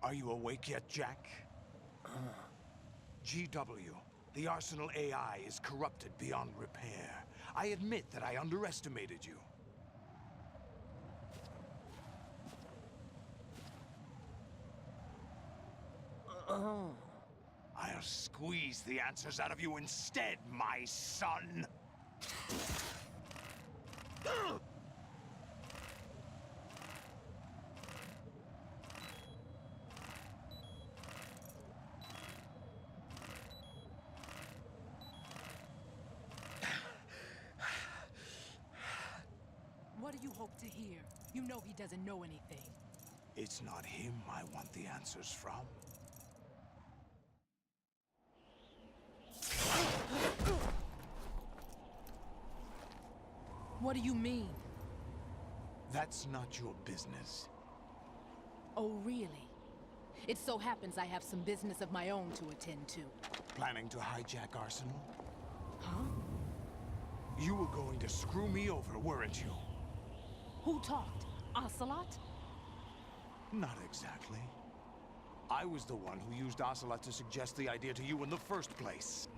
Are you awake yet, Jack? GW, the Arsenal AI is corrupted beyond repair. I admit that I underestimated you. I'll squeeze the answers out of you instead, my son! What do you hope to hear? You know he doesn't know anything. It's not him I want the answers from. What do you mean? That's not your business. Oh, really? It so happens I have some business of my own to attend to. Planning to hijack Arsenal? Huh? You were going to screw me over, weren't you? Who talked? Ocelot? Not exactly. I was the one who used Ocelot to suggest the idea to you in the first place.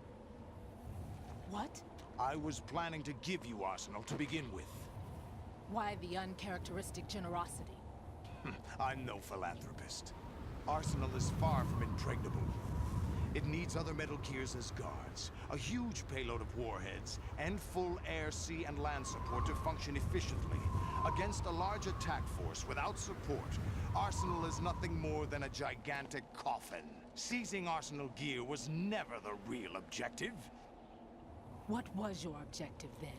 What? I was planning to give you Arsenal to begin with. Why the uncharacteristic generosity? I'm no philanthropist. Arsenal is far from impregnable. It needs other Metal Gears as guards, a huge payload of warheads, and full air, sea, and land support to function efficiently. Against a large attack force without support, Arsenal is nothing more than a gigantic coffin. Seizing Arsenal gear was never the real objective. What was your objective then?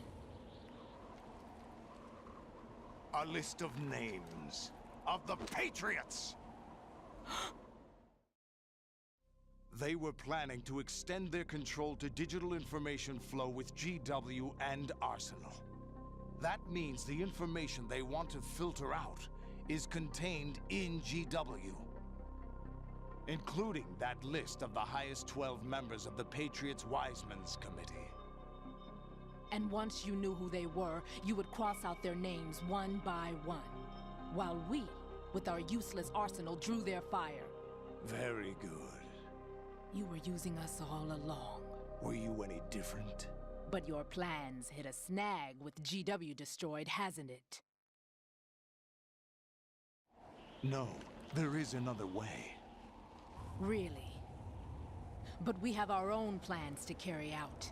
A list of names of the Patriots! They were planning to extend their control to digital information flow with GW and Arsenal. That means the information they want to filter out is contained in GW, including that list of the highest 12 members of the Patriots' Wiseman's Committee. And once you knew who they were, you would cross out their names one by one, while we, with our useless arsenal, drew their fire. Very good. You were using us all along. Were you any different? But your plans hit a snag with GW destroyed, hasn't it? No, there is another way. Really? But we have our own plans to carry out.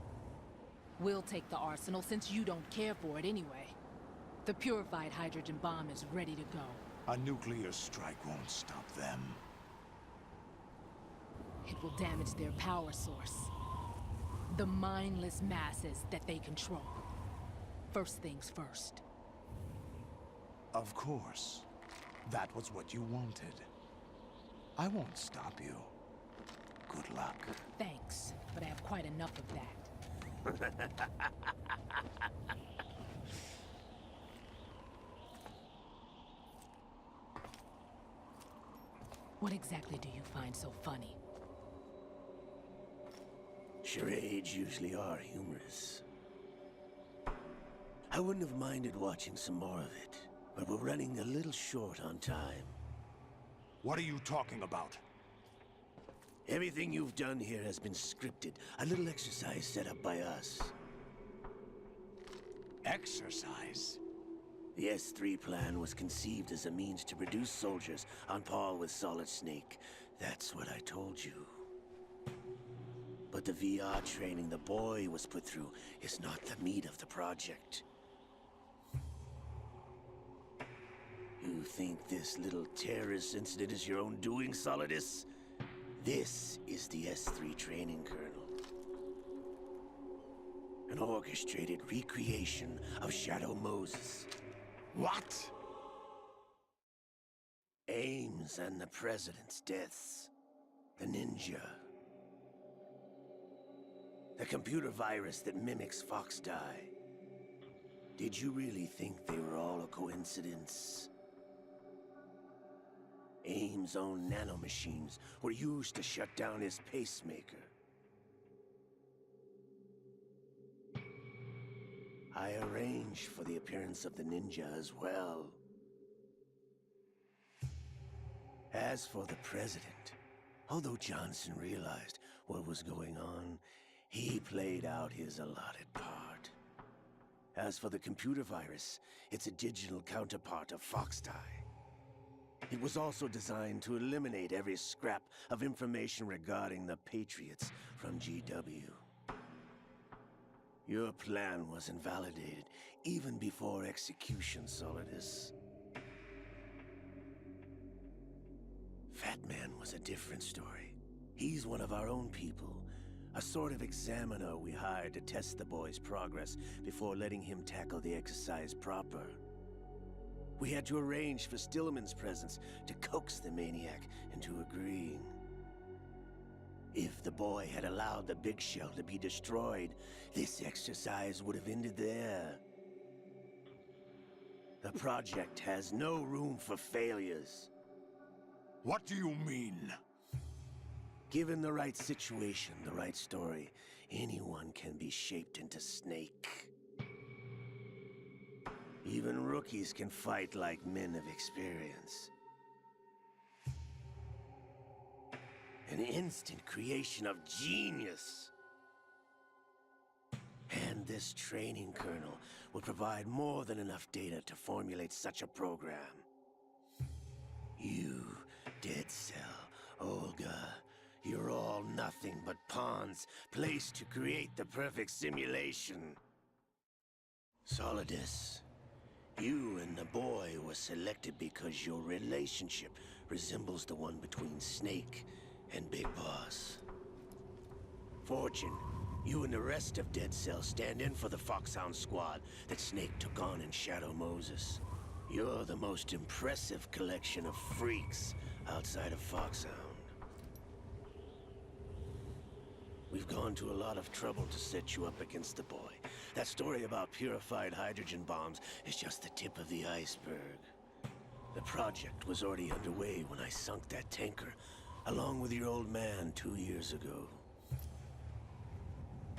We'll take the arsenal since you don't care for it anyway. The purified hydrogen bomb is ready to go. A nuclear strike won't stop them. It will damage their power source. The mindless masses that they control. First things first. Of course. That was what you wanted. I won't stop you. Good luck. Thanks, but I have quite enough of that. What exactly do you find so funny? Charades usually are humorous. I wouldn't have minded watching some more of it, but we're running a little short on time. What are you talking about? Everything you've done here has been scripted. A little exercise set up by us. Exercise? The S3 plan was conceived as a means to produce soldiers on par with Solid Snake. That's what I told you. But the VR training the boy was put through is not the meat of the project. You think this little terrorist incident is your own doing, Solidus? This is the S3 training kernel. An orchestrated recreation of Shadow Moses. What? Ames and the President's deaths. The ninja. The computer virus that mimics Foxdie. Did you really think they were all a coincidence? Ames' own nanomachines were used to shut down his pacemaker. I arranged for the appearance of the ninja as well. As for the president, although Johnson realized what was going on, he played out his allotted part. As for the computer virus, it's a digital counterpart of Foxtie. It was also designed to eliminate every scrap of information regarding the Patriots from GW. Your plan was invalidated even before execution, Solidus. Fat Man was a different story. He's one of our own people, a sort of examiner we hired to test the boy's progress before letting him tackle the exercise proper. We had to arrange for Stillman's presence to coax the maniac into agreeing. If the boy had allowed the big shell to be destroyed, this exercise would have ended there. The project has no room for failures. What do you mean? Given the right situation, the right story, anyone can be shaped into Snake. Even rookies can fight like men of experience. An instant creation of genius. And this training kernel will provide more than enough data to formulate such a program. You, Dead Cell, Olga, you're all nothing but pawns placed to create the perfect simulation. Solidus, you and the boy were selected because your relationship resembles the one between Snake and Big Boss. Fortune, you and the rest of Dead Cell stand in for the Foxhound squad that Snake took on in Shadow Moses. You're the most impressive collection of freaks outside of Foxhound. We've gone to a lot of trouble to set you up against the boy. That story about purified hydrogen bombs is just the tip of the iceberg. The project was already underway when I sunk that tanker, along with your old man 2 years ago.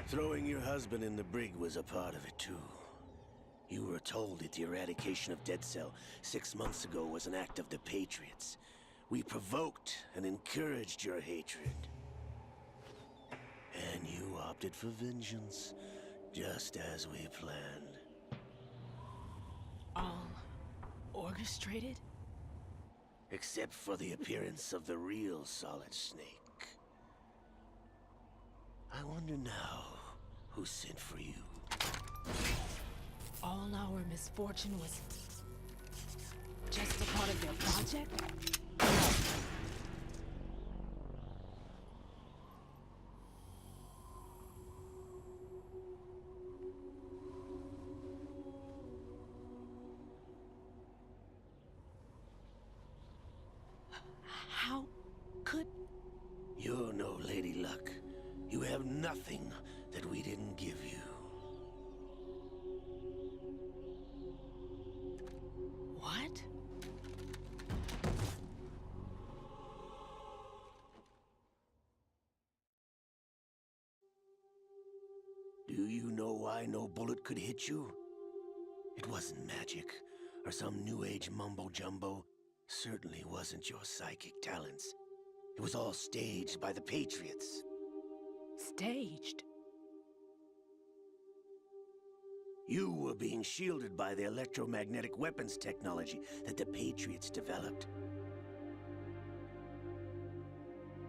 Throwing your husband in the brig was a part of it too. You were told that the eradication of Dead Cell 6 months ago was an act of the Patriots. We provoked and encouraged your hatred. And you opted for vengeance, just as we planned. All orchestrated? Except for the appearance of the real Solid Snake. I wonder now who sent for you. All our misfortune was just a part of their project? How could... You're no Lady Luck. You have nothing that we didn't give you. What? Do you know why no bullet could hit you? It wasn't magic, or some new age mumbo-jumbo. Certainly wasn't your psychic talents. It was all staged by the Patriots. Staged? You were being shielded by the electromagnetic weapons technology that the Patriots developed.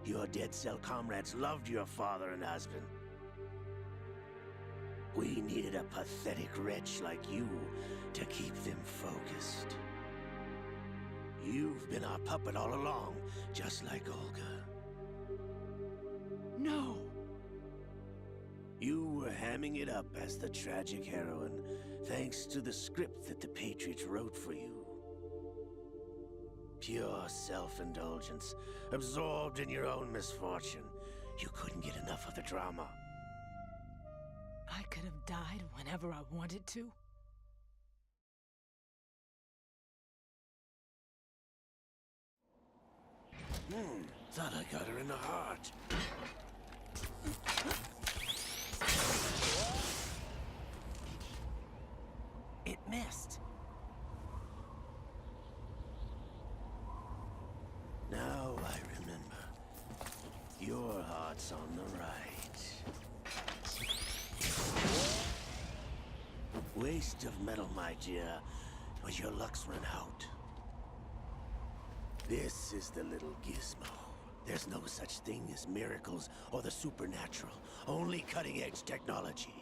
Your Dead Cell comrades loved your father and husband. We needed a pathetic wretch like you to keep them focused. You've been our puppet all along, just like Olga. No! You were hamming it up as the tragic heroine, thanks to the script that the Patriots wrote for you. Pure self-indulgence, absorbed in your own misfortune. You couldn't get enough of the drama. I could have died whenever I wanted to. Thought I got her in the heart. It missed. Now your heart's on the right. Waste of metal, my dear, but your luck's run out. This is the little gizmo. There's no such thing as miracles or the supernatural, only cutting-edge technology.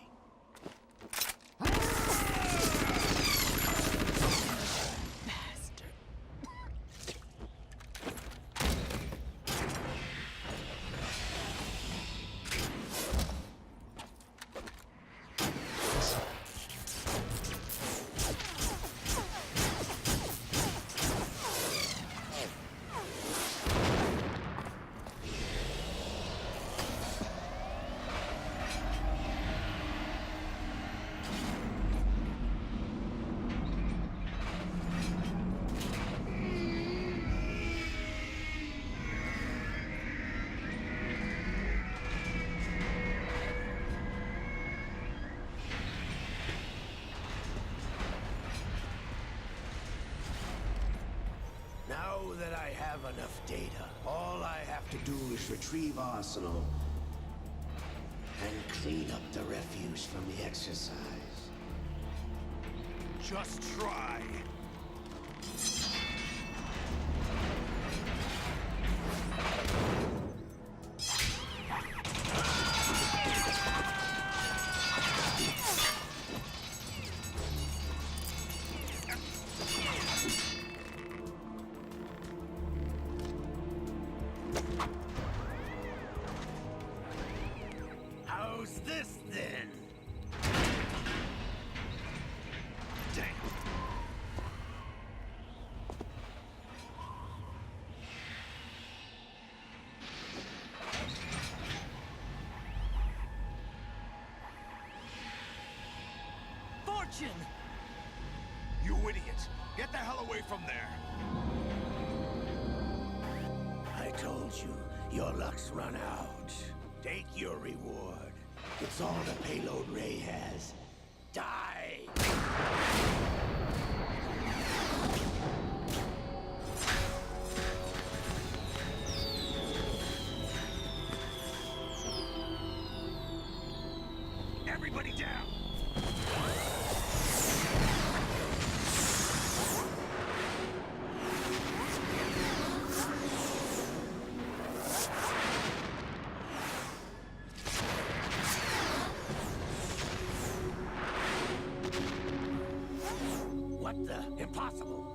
Now that I have enough data, all I have to do is retrieve Arsenal and clean up the refuse from the exercise. Just try. How's this then? Damn. Fortune! You idiot! Get the hell away from there! I told you, your luck's run out. Take your reward. It's all the payload Ray has. Die! Everybody down! What the? Impossible!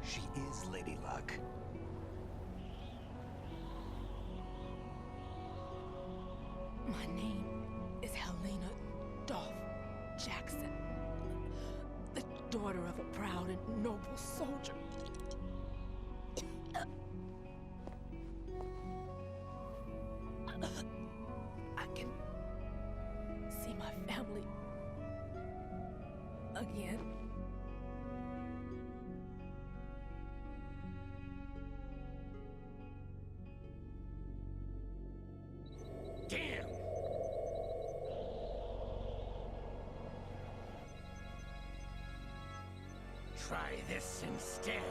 She is Lady Luck. My name is Helena Dolph Jackson, the daughter of a proud and noble soldier. I can see my family again. Damn! Try this instead.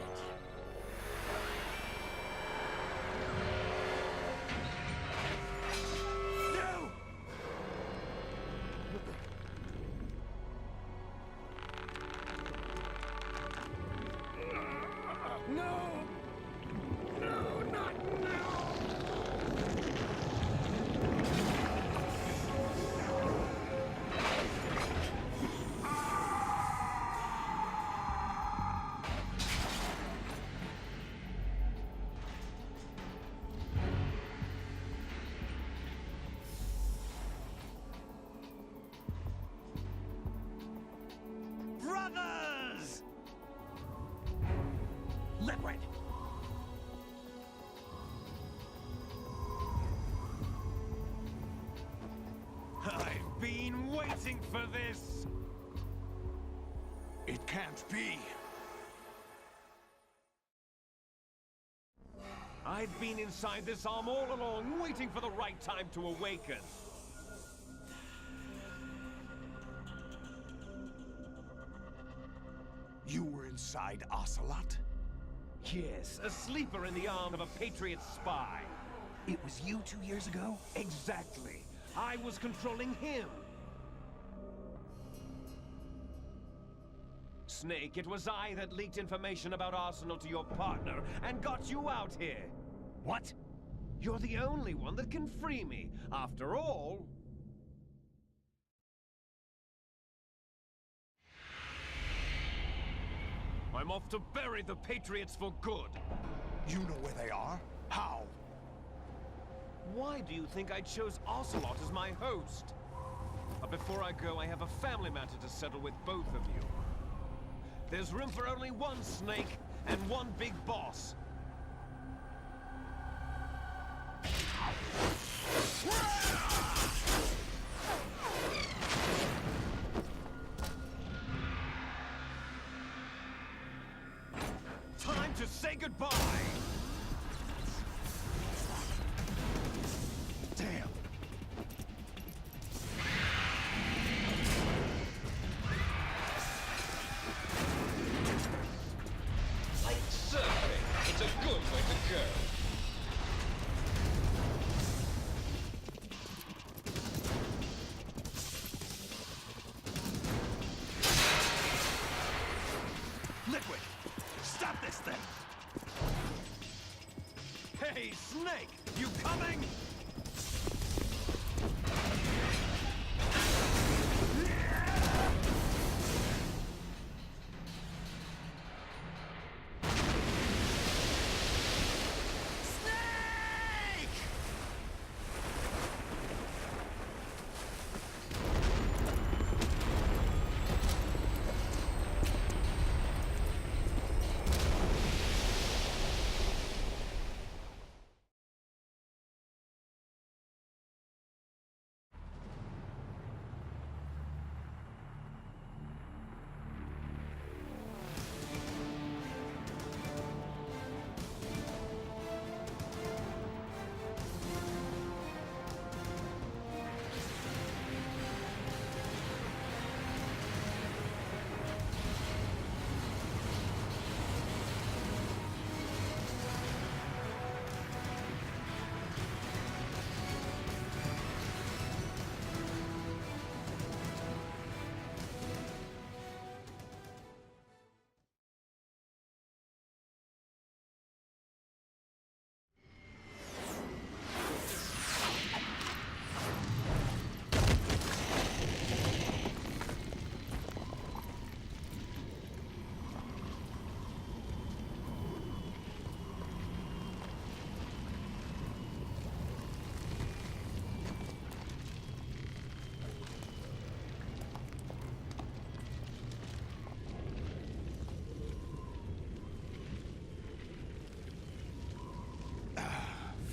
No! No! No, not now! Brothers! Liquid! I've been waiting for this! It can't be. I've been inside this arm all along, waiting for the right time to awaken. You were inside Ocelot? Yes, a sleeper in the arm of a Patriot spy. It was you 2 years ago? Exactly. I was controlling him. Snake, it was I that leaked information about Arsenal to your partner and got you out here. What? You're the only one that can free me. After all... I'm off to bury the Patriots for good. You know where they are? How? Why do you think I chose Ocelot as my host? But before I go, I have a family matter to settle with both of you. There's room for only one Snake and one big boss. Time to say goodbye! Damn. Like surfing, it's a good way to go. Liquid! Stop this thing! Hey, Snake! You coming?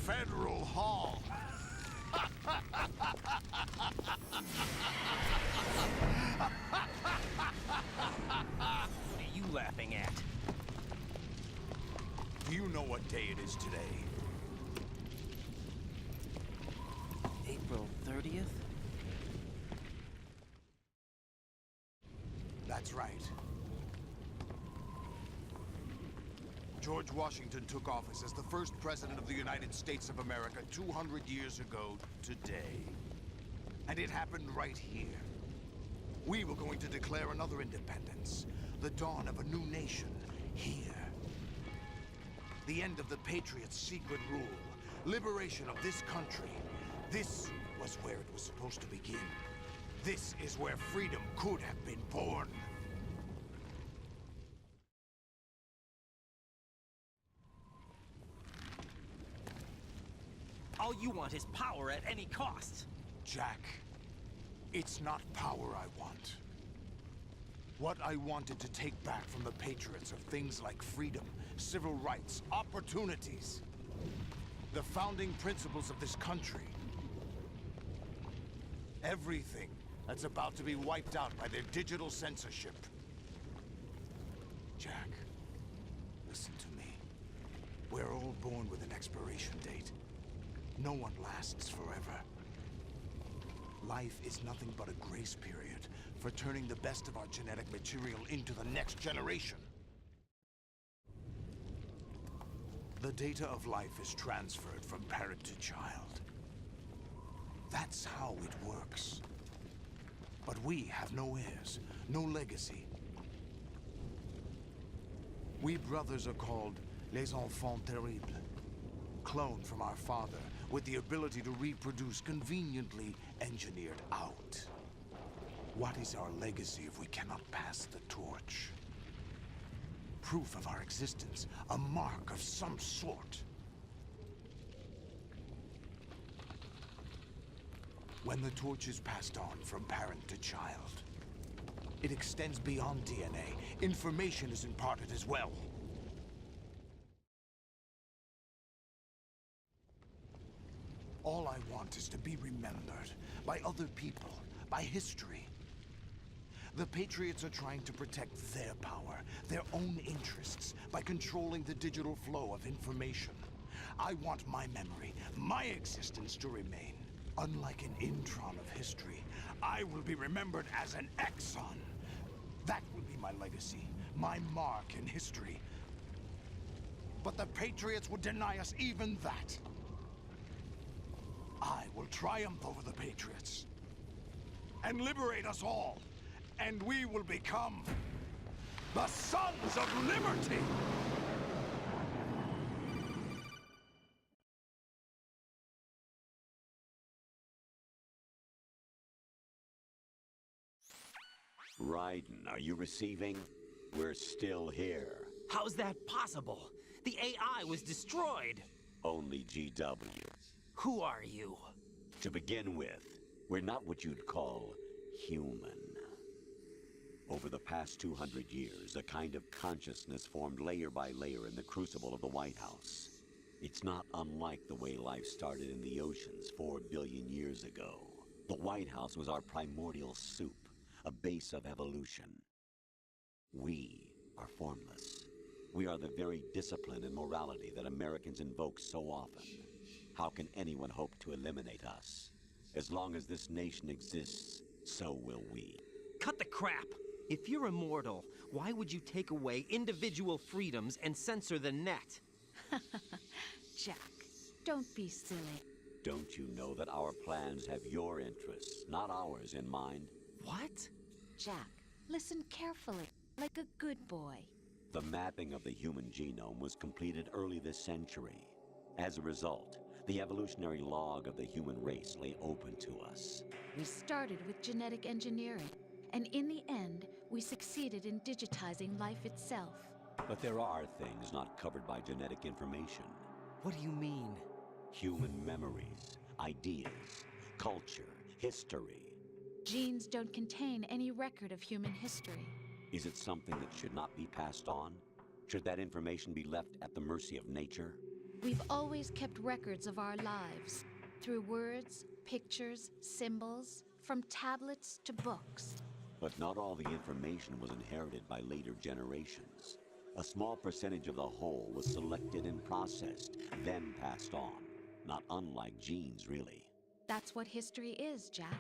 Federal Hall. What are you laughing at? Do you know what day it is today? April 30th? That's right. George Washington took office as the first president of the United States of America 200 years ago today. And it happened right here. We were going to declare another independence, the dawn of a new nation, here. The end of the Patriots' secret rule, liberation of this country. This was where it was supposed to begin. This is where freedom could have been born. All you want is power at any cost. Jack, it's not power I want. What I wanted to take back from the Patriots are things like freedom, civil rights, opportunities. The founding principles of this country. Everything that's about to be wiped out by their digital censorship. Jack, listen to me. We're all born with an expiration date. No one lasts forever. Life is nothing but a grace period for turning the best of our genetic material into the next generation. The data of life is transferred from parent to child. That's how it works. But we have no heirs, no legacy. We brothers are called les enfants terribles. Cloned from our father, with the ability to reproduce conveniently engineered out. What is our legacy if we cannot pass the torch? Proof of our existence, a mark of some sort. When the torch is passed on from parent to child, it extends beyond DNA. Information is imparted as well. All I want is to be remembered by other people, by history. The Patriots are trying to protect their power, their own interests, by controlling the digital flow of information. I want my memory, my existence to remain. Unlike an intron of history, I will be remembered as an exon. That will be my legacy, my mark in history. But the Patriots would deny us even that. I will triumph over the Patriots and liberate us all, and we will become the Sons of Liberty! Raiden, are you receiving? We're still here. How's that possible? The AI was destroyed. Only GW. Who are you? To begin with, we're not what you'd call human. Over the past 200 years, a kind of consciousness formed layer by layer in the crucible of the White House. It's not unlike the way life started in the oceans 4 billion years ago. The White House was our primordial soup, a base of evolution. We are formless. We are the very discipline and morality that Americans invoke so often. How can anyone hope to eliminate us? As long as this nation exists, so will we. Cut the crap! If you're immortal, why would you take away individual freedoms and censor the net? Jack, don't be silly. Don't you know that our plans have your interests, not ours, in mind? What? Jack, listen carefully, like a good boy. The mapping of the human genome was completed early this century. As a result, the evolutionary log of the human race lay open to us. We started with genetic engineering, and in the end, we succeeded in digitizing life itself. But there are things not covered by genetic information. What do you mean? Human memories, ideas, culture, history. Genes don't contain any record of human history. Is it something that should not be passed on? Should that information be left at the mercy of nature? We've always kept records of our lives, through words, pictures, symbols, from tablets to books. But not all the information was inherited by later generations. A small percentage of the whole was selected and processed, then passed on. Not unlike genes, really. That's what history is, Jack.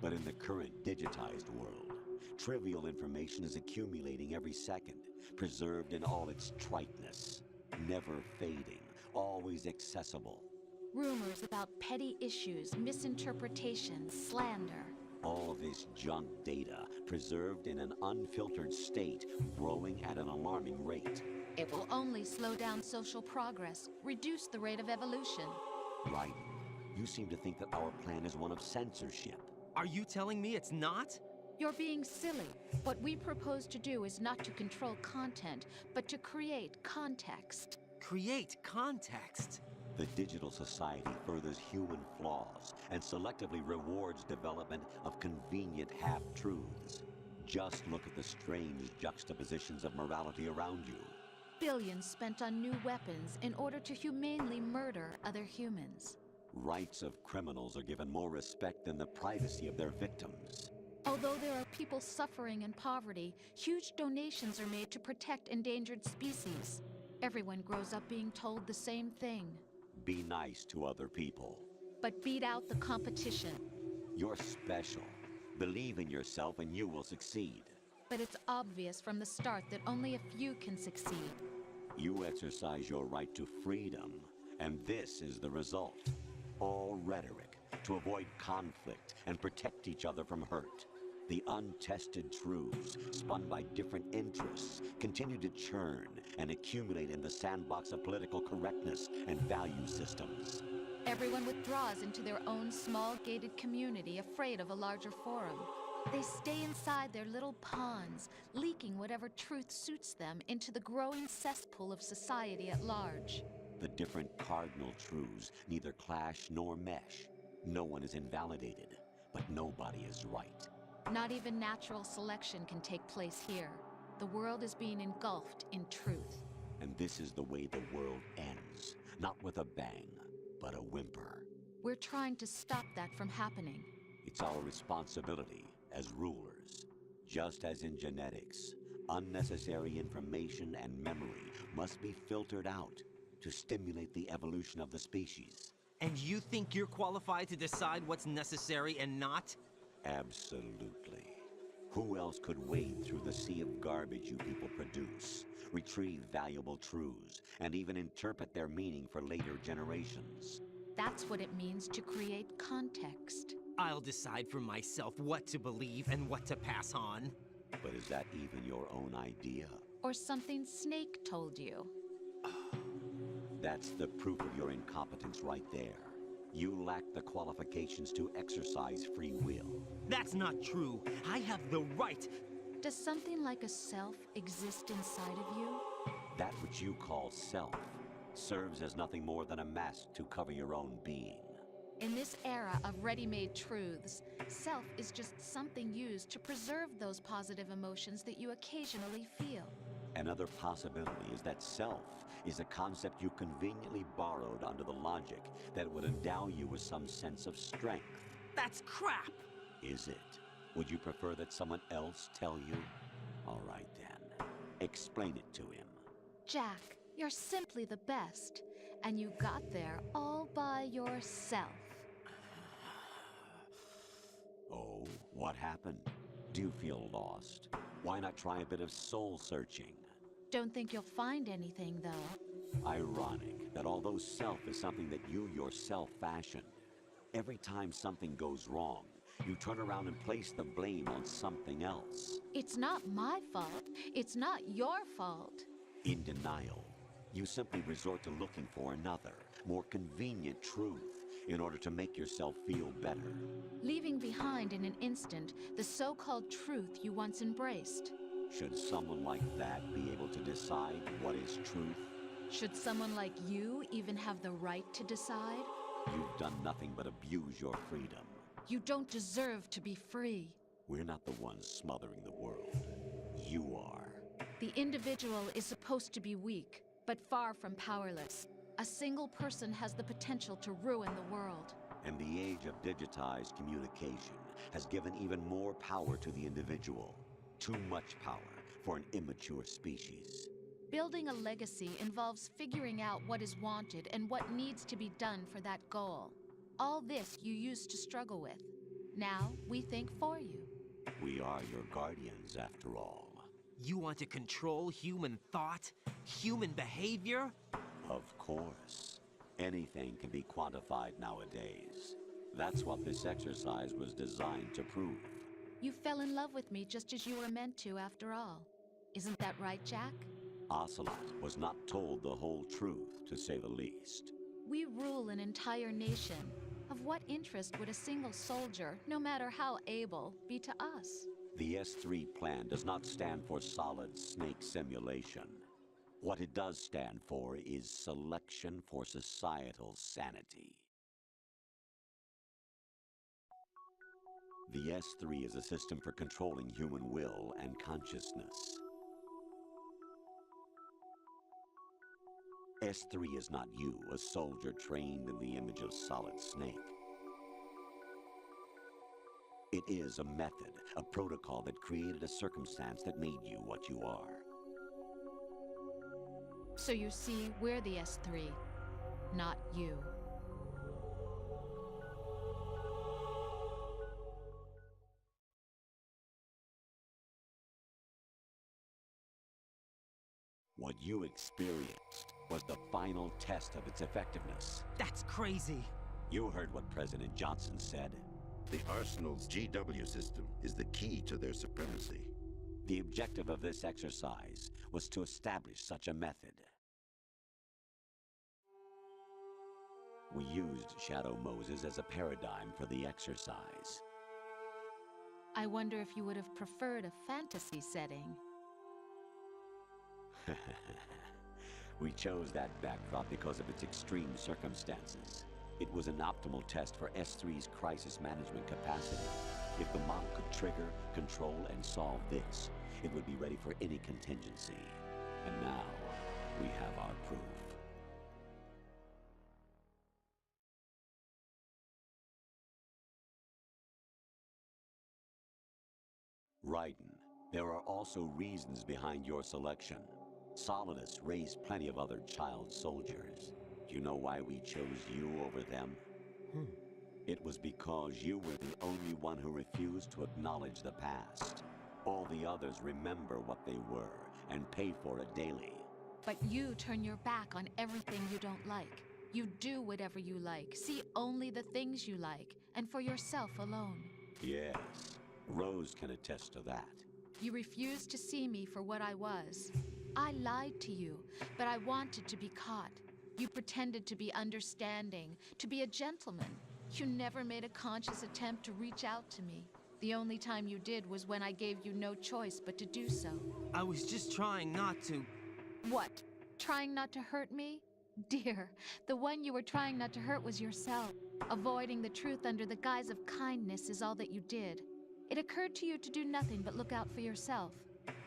But in the current digitized world, trivial information is accumulating every second, preserved in all its triteness, never fading, always accessible. Rumors about petty issues, misinterpretations, slander. All this junk data, preserved in an unfiltered state, growing at an alarming rate. It will only slow down social progress, reduce the rate of evolution. Right. You seem to think that our plan is one of censorship. Are you telling me it's not? You're being silly. What we propose to do is not to control content, but to create context. Create context. The digital society furthers human flaws and selectively rewards development of convenient half-truths. Just look at the strange juxtapositions of morality around you. Billions spent on new weapons in order to humanely murder other humans. Rights of criminals are given more respect than the privacy of their victims. Although there are people suffering in poverty, huge donations are made to protect endangered species. Everyone grows up being told the same thing. Be nice to other people. But beat out the competition. You're special. Believe in yourself and you will succeed. But it's obvious from the start that only a few can succeed. You exercise your right to freedom, and this is the result. All rhetoric to avoid conflict and protect each other from hurt. The untested truths, spun by different interests, continue to churn and accumulate in the sandbox of political correctness and value systems. Everyone withdraws into their own small gated community, afraid of a larger forum. They stay inside their little ponds, leaking whatever truth suits them into the growing cesspool of society at large. The different cardinal truths neither clash nor mesh. No one is invalidated, but nobody is right. Not even natural selection can take place here. The world is being engulfed in truth. And this is the way the world ends. Not with a bang, but a whimper. We're trying to stop that from happening. It's our responsibility as rulers. Just as in genetics, unnecessary information and memory must be filtered out to stimulate the evolution of the species. And you think you're qualified to decide what's necessary and not? Absolutely. Who else could wade through the sea of garbage you people produce, retrieve valuable truths, and even interpret their meaning for later generations? That's what it means to create context. I'll decide for myself what to believe and what to pass on. But is that even your own idea? Or something Snake told you. That's the proof of your incompetence right there. You lack the qualifications to exercise free will. That's not true. I have the right. Does something like a self exist inside of you? That which you call self serves as nothing more than a mask to cover your own being. In this era of ready-made truths, self is just something used to preserve those positive emotions that you occasionally feel. Another possibility is that self is a concept you conveniently borrowed under the logic that would endow you with some sense of strength. That's crap! Is it? Would you prefer that someone else tell you? All right then. Explain it to him. Jack, you're simply the best, and you got there all by yourself. Oh, what happened? Do you feel lost? Why not try a bit of soul searching? Don't think you'll find anything, though. Ironic that although self is something that you yourself fashioned, every time something goes wrong, you turn around and place the blame on something else. It's not my fault. It's not your fault. In denial, you simply resort to looking for another, more convenient truth in order to make yourself feel better. Leaving behind in an instant the so-called truth you once embraced. Should someone like that be able to decide what is truth? Should someone like you even have the right to decide? You've done nothing but abuse your freedom. You don't deserve to be free. We're not the ones smothering the world. You are. The individual is supposed to be weak, but far from powerless. A single person has the potential to ruin the world. And the age of digitized communication has given even more power to the individual. Too much power for an immature species. Building a legacy involves figuring out what is wanted and what needs to be done for that goal. All this you used to struggle with. Now, we think for you. We are your guardians, after all. You want to control human thought? Human behavior? Of course. Anything can be quantified nowadays. That's what this exercise was designed to prove. You fell in love with me just as you were meant to, after all. Isn't that right, Jack? Ocelot was not told the whole truth, to say the least. We rule an entire nation. Of what interest would a single soldier, no matter how able, be to us? The S3 plan does not stand for solid snake simulation. What it does stand for is selection for societal sanity. The S3 is a system for controlling human will and consciousness. S3 is not you, a soldier trained in the image of Solid Snake. It is a method, a protocol that created a circumstance that made you what you are. So you see, we're the S3, not you. What you experienced was the final test of its effectiveness. That's crazy. You heard what President Johnson said. The Arsenal's GW system is the key to their supremacy. The objective of this exercise was to establish such a method. We used Shadow Moses as a paradigm for the exercise. I wonder if you would have preferred a fantasy setting. We chose that backdrop because of its extreme circumstances. It was an optimal test for S3's crisis management capacity. If the model could trigger, control, and solve this, it would be ready for any contingency. And now, we have our proof. Raiden, there are also reasons behind your selection. Solidus raised plenty of other child soldiers. Do you know why we chose you over them? It was because you were the only one who refused to acknowledge the past. All the others remember what they were and pay for it daily. But you turn your back on everything you don't like. You do whatever you like, see only the things you like, and for yourself alone. Yes, Rose can attest to that. You refused to see me for what I was. I lied to you, but I wanted to be caught. You pretended to be understanding, to be a gentleman. You never made a conscious attempt to reach out to me. The only time you did was when I gave you no choice but to do so. I was just trying not to. What? Trying not to hurt me? Dear, the one you were trying not to hurt was yourself. Avoiding the truth under the guise of kindness is all that you did. It occurred to you to do nothing but look out for yourself.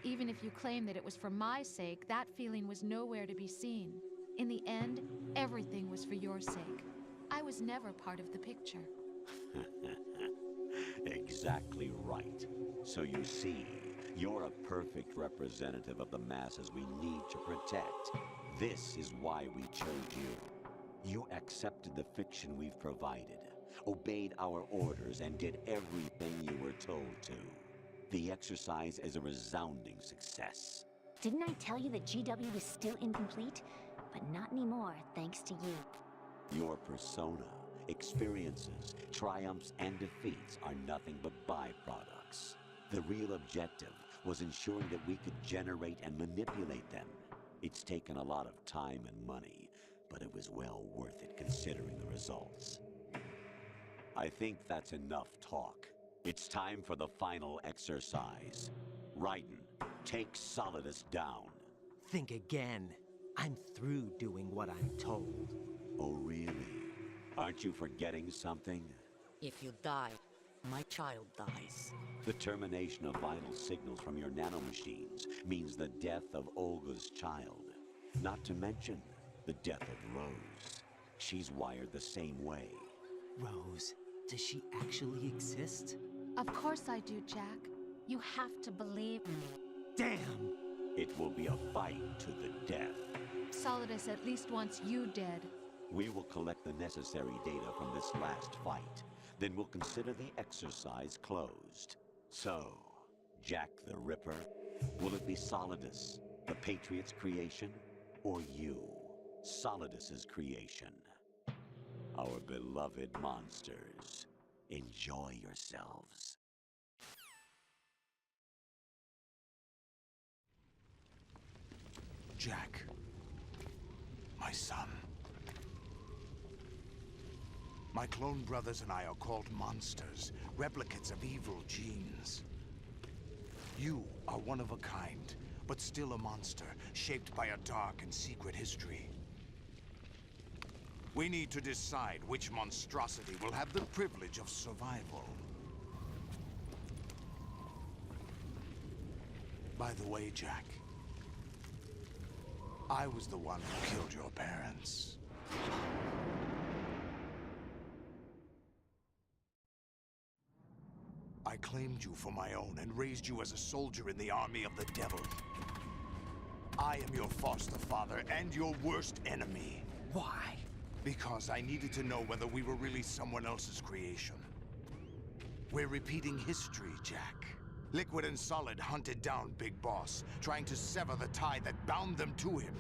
Even if you claim that it was for my sake, that feeling was nowhere to be seen. In the end, everything was for your sake. I was never part of the picture. Exactly right. So you see, you're a perfect representative of the masses we need to protect. This is why we chose you. You accepted the fiction we've provided, obeyed our orders, and did everything you were told to. The exercise is a resounding success. Didn't I tell you that GW was still incomplete? But not anymore, thanks to you. Your persona, experiences, triumphs, and defeats are nothing but byproducts. The real objective was ensuring that we could generate and manipulate them. It's taken a lot of time and money, but it was well worth it considering the results. I think that's enough talk. It's time for the final exercise. Raiden, take Solidus down. Think again. I'm through doing what I'm told. Oh, really? Aren't you forgetting something? If you die, my child dies. The termination of vital signals from your nanomachines means the death of Olga's child. Not to mention the death of Rose. She's wired the same way. Rose, does she actually exist? Of course I do, Jack. You have to believe me. Damn! It will be a fight to the death. Solidus at least wants you dead. We will collect the necessary data from this last fight. Then we'll consider the exercise closed. So, Jack the Ripper, will it be Solidus, the Patriot's creation, or you, Solidus's creation? Our beloved monsters, enjoy yourselves. Jack, my son. My clone brothers and I are called monsters, replicates of evil genes. You are one of a kind, but still a monster, shaped by a dark and secret history. We need to decide which monstrosity will have the privilege of survival. By the way, Jack, I was the one who killed your parents. I claimed you for my own and raised you as a soldier in the army of the devil. I am your foster father and your worst enemy. Why? Because I needed to know whether we were really someone else's creation. We're repeating history, Jack. Liquid and Solid hunted down Big Boss, trying to sever the tie that bound them to him.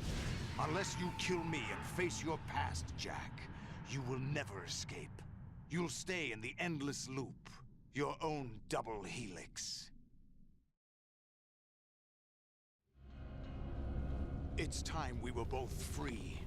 Unless you kill me and face your past, Jack, you will never escape. You'll stay in the endless loop, your own double helix. It's time we were both free.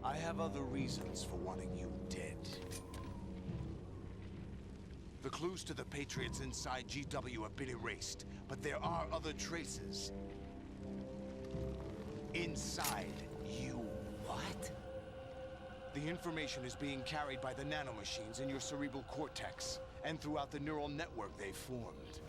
I have other reasons for wanting you dead. The clues to the Patriots inside GW have been erased, but there are other traces. Inside you. What? The information is being carried by the nanomachines in your cerebral cortex, and throughout the neural network they formed.